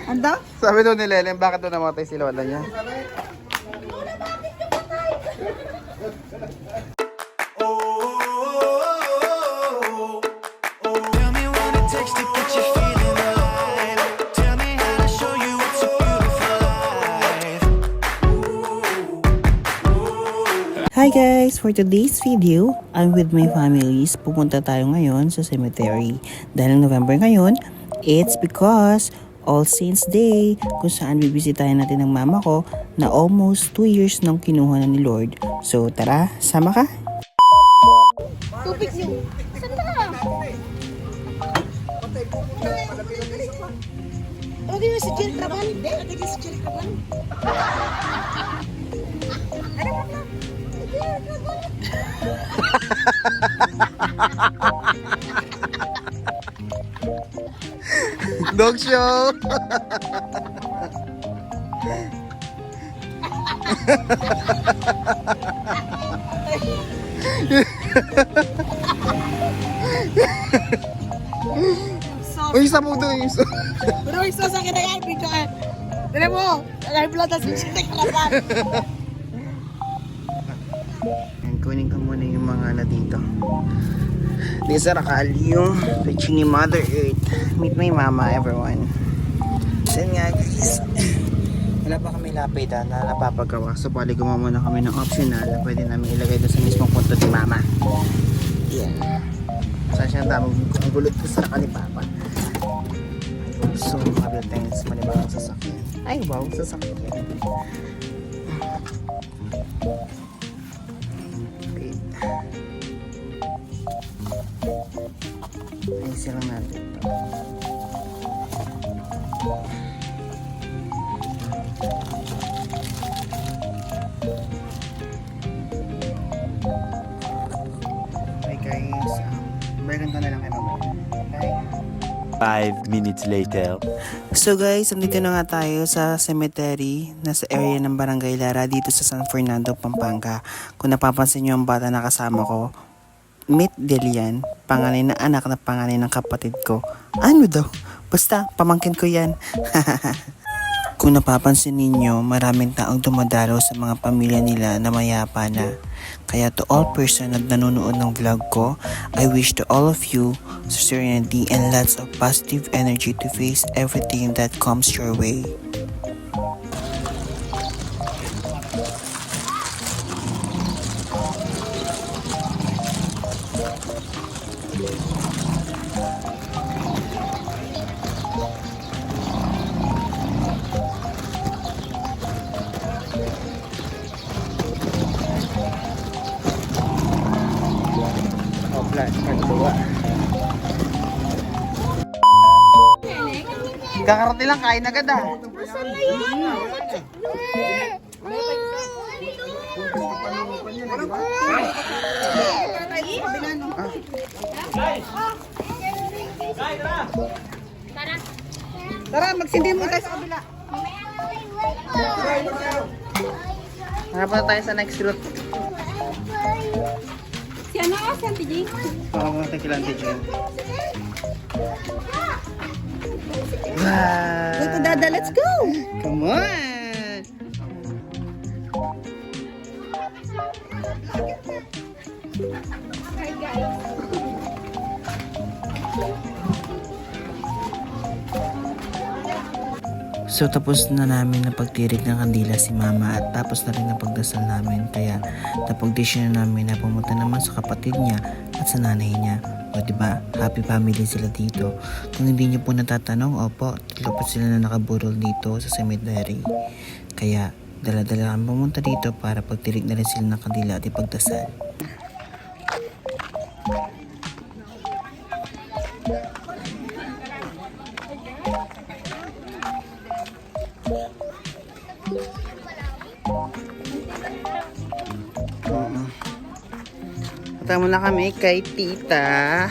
Ando? Sabi daw ni Leleng, bakit daw namatay si lola niya? Hi guys! For today's video, I'm with my families. Pupunta tayo ngayon sa cemetery. Dahil November ngayon, it's because All Saints Day, kung saan bibisitahin natin ng mama ko na almost 2 years nang kinuha na ni Lord. So tara, sama ka! Tubig niyo. Saan na? Lagi mo si Jill Traban? Hindi, lagi si Jill Traban. Ano ba na? Dog show! Uy, isa mo doon yung isa. Pero isa sa akin na yan, video ka. Tira mo, nagay blood na si Jill Traban. And kunin ko muna yung mga na dito. This is Rakalio, reaching ni Mother Earth. Meet my mama, everyone. So nga guys, wala pa kami lapid na napapagawa. So pali gumawa muna kami ng optional na pwede namin ilagay doon sa mismong punto ni mama. Yeah. Saan siya ang damang ang gulot ko sa Rakal ni Papa. So mga things, malibang sasakyan. Ay wow, sasakyan. Wait. Ayusin lang natin ito. Okay guys, balikan ko na lang kayo mamaya. Okay? 5 minutes later. So guys, nandito na nga tayo sa cemetery, nasa area ng Barangay Lara dito sa San Fernando, Pampanga. Kung napapansin nyo ang bata na kasama ko, Meet Delian, panganay na anak na panganay ng kapatid ko. Ano daw? Basta, pamangkin ko yan. Kung napapansin ninyo, maraming taong dumadalo sa mga pamilya nila na mayapa na. Kaya to all person na nanonood ng vlog ko, I wish to all of you serenity and lots of positive energy to face everything that comes your way. Kakarati lang, kain agad ah. Saan na yun? Tara, magsindi mo tayo sa kabila. Harapan na tayo sa next route. Si ano? Si Auntie Jane? Baka mo natin kailangan dyan. Wow! Go to Dada, let's go! Come on! Hi guys. So tapos na namin na pagtirik ng kandila si mama at tapos na rin ang pagdasal namin, kaya napagdesisyon na namin na pumunta naman sa kapatid niya at sa nanay niya. O diba, happy family sila dito. Kung hindi niyo po natatanong, opo, tatlo po sila na nakaburol dito sa cemetery. Kaya dala-dala kami pumunta dito para pagtirik na rin sila ng kandila at ipagdasal. Punta muna kami kay Tita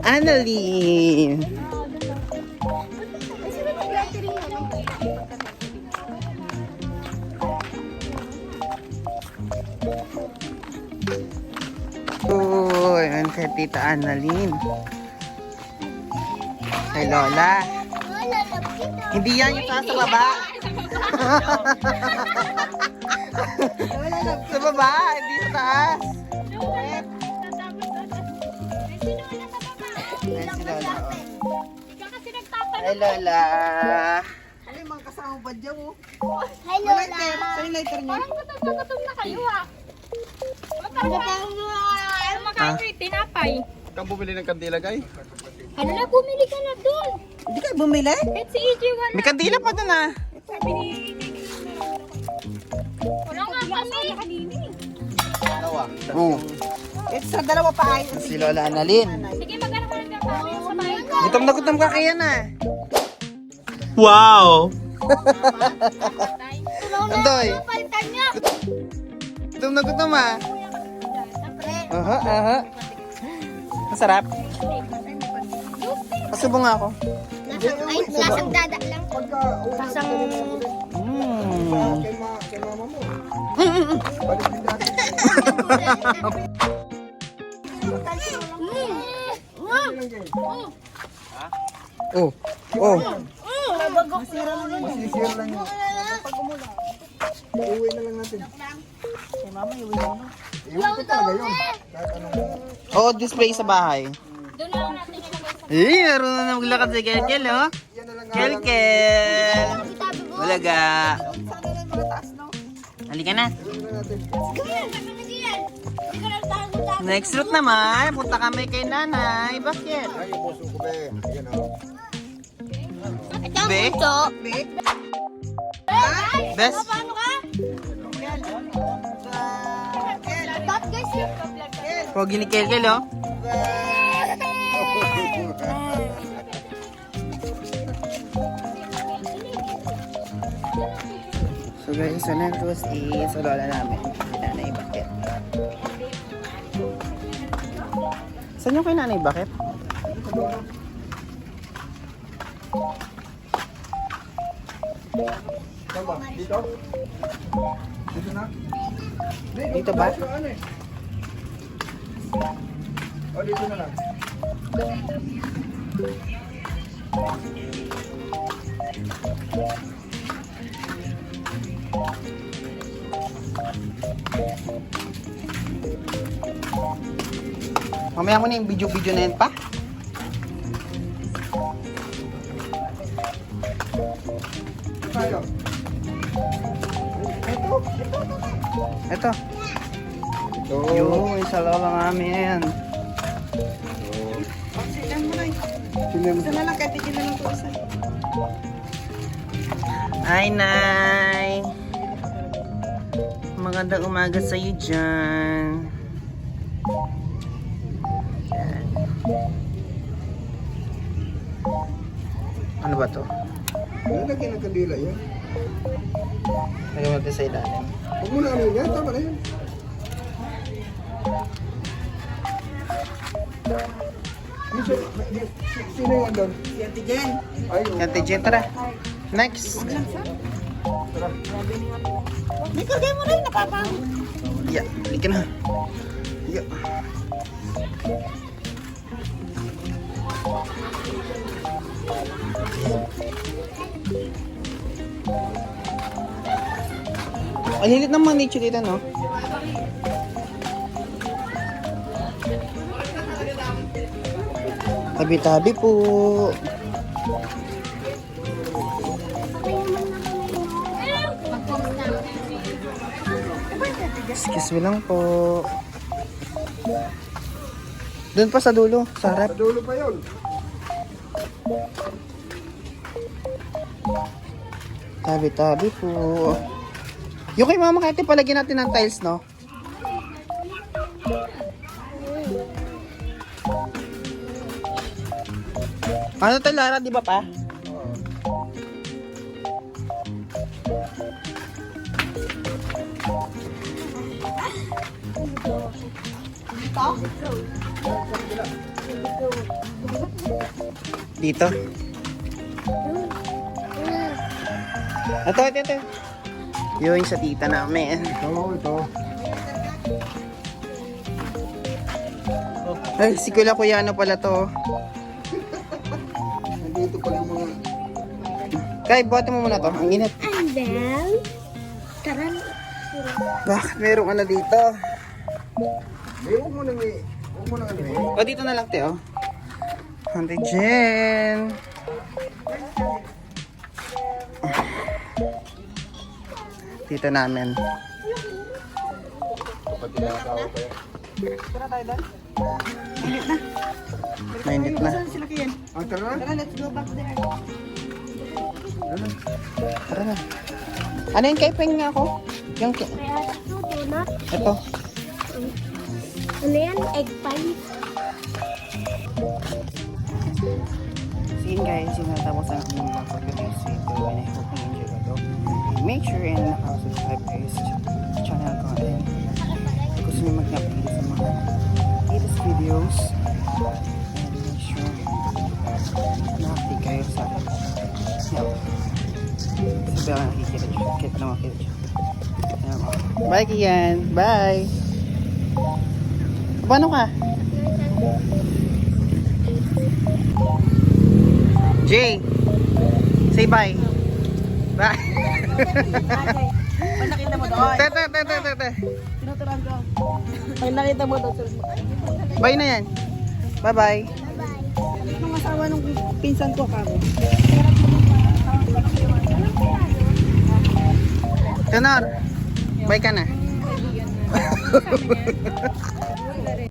Annalyn. Ayan kay Tita Annalyn. Kay Lola. Hindi yan yung sa baba. Sa baba, hindi sa taas. Ayan si Lola. Ay, Lola. Ano yung mga kasama ba dyan mo? Hi, Lola. Saan yung lighter niya? Parang gutom na kayo, ah. Makain ko yung tinapay. Ikaw bumili ng kandila, guy? Ano na, bumili ka na dun. Hindi ka bumili? Kahit si EJ wala. May kandila pa doon ah. Wala nga kami. Oo. Ito sa dalawa pa ay. Si Lola Annalyn. Sige, maghanap ka ng kami sa bahay ko. Gutom na ka kaya na. Wow! Andoy, Palitan niya. gutom ah. Aha. Masarap. Pasubong nga ako. Lasang dada lang. Lasang... Oh. Oh. Oo, display sa bahay. Doon na lang natin ilagay sa... Meron na maglakad si Kelkel, oh. Kelkel. Walaga. Halika na. Next route naman, punta kami kay nanay. Bakit? Be? Bes? Paano ka? Ba't guys yun? Pogi ni Kelkel, oh. So guys, so next was is sa lola namin. Nanay Bakit. Saan yung kay nanay Bakit? Dito? Dito na? Dito ba? O, dito na lang. Mamaya mo na yung video-video na yan pa. Tayo. Ito. Ito. Yung isa lang namin. Isa na lang, kahit hindi na lang ito isa. Hi, Nay. Magandang umaga sa iyo dyan. Yan. Ano ba to? Lalagyan ng kandila yan. Lagyan natin sa ilalim. Huwag mo na ano yan. Tama na yan. Sino yan doon? Si Ate Jen. Ay, Yan, Tijen, tara. Next. Ikaw din mo rin, napapang. Yeah, halika na. Yeah. Ang lilit ng mga nature dito, no? Tabi-tabi po. Excuse me lang po. Doon pa sa dulo, sa harap. sa dulo pa yun. Tabi-tabi po. Yung kay Mama Kati, palagyan natin ng tiles, no? Ano to, Lara? Di ba pa? Dito. Ito. Yung sa tita namin. Oo, ito. Ay, si Kuya Kuyano pala to. Nandito pala yung mga Kay, buhatin mo muna to. Ang init. And then, tara na. Bakit merong ano dito? Huwag mo nang O, dito na lang, te, oh. Ante Jen. Dito namin. Mainit na. Ah, tara na. Tara, let's go back there. Tara na. Ano yung kay Peng nga ako? Yung kay... Kaya ito, donut. Ito. Ano yan? Egg pie. So yun guys, yung natapos na akong vlog for today's video and I hope you enjoy ito. Make sure and nakasubscribe kayo sa channel ko and kung gusto nyo mag-update sa mga latest videos and make sure na-update kayo sa sabi ako nakikita dyan. Kita na makita dyan. Bye Kian! Bye! Paano ka? Jay! Say bye! Bye! Pag nakita mo doon. Te! Tinuturan ko. Pag nakita mo doon. Bye na yan! Bye-bye! Nung asawa nung pinsan ko kamo. Tenor! Bye ka na!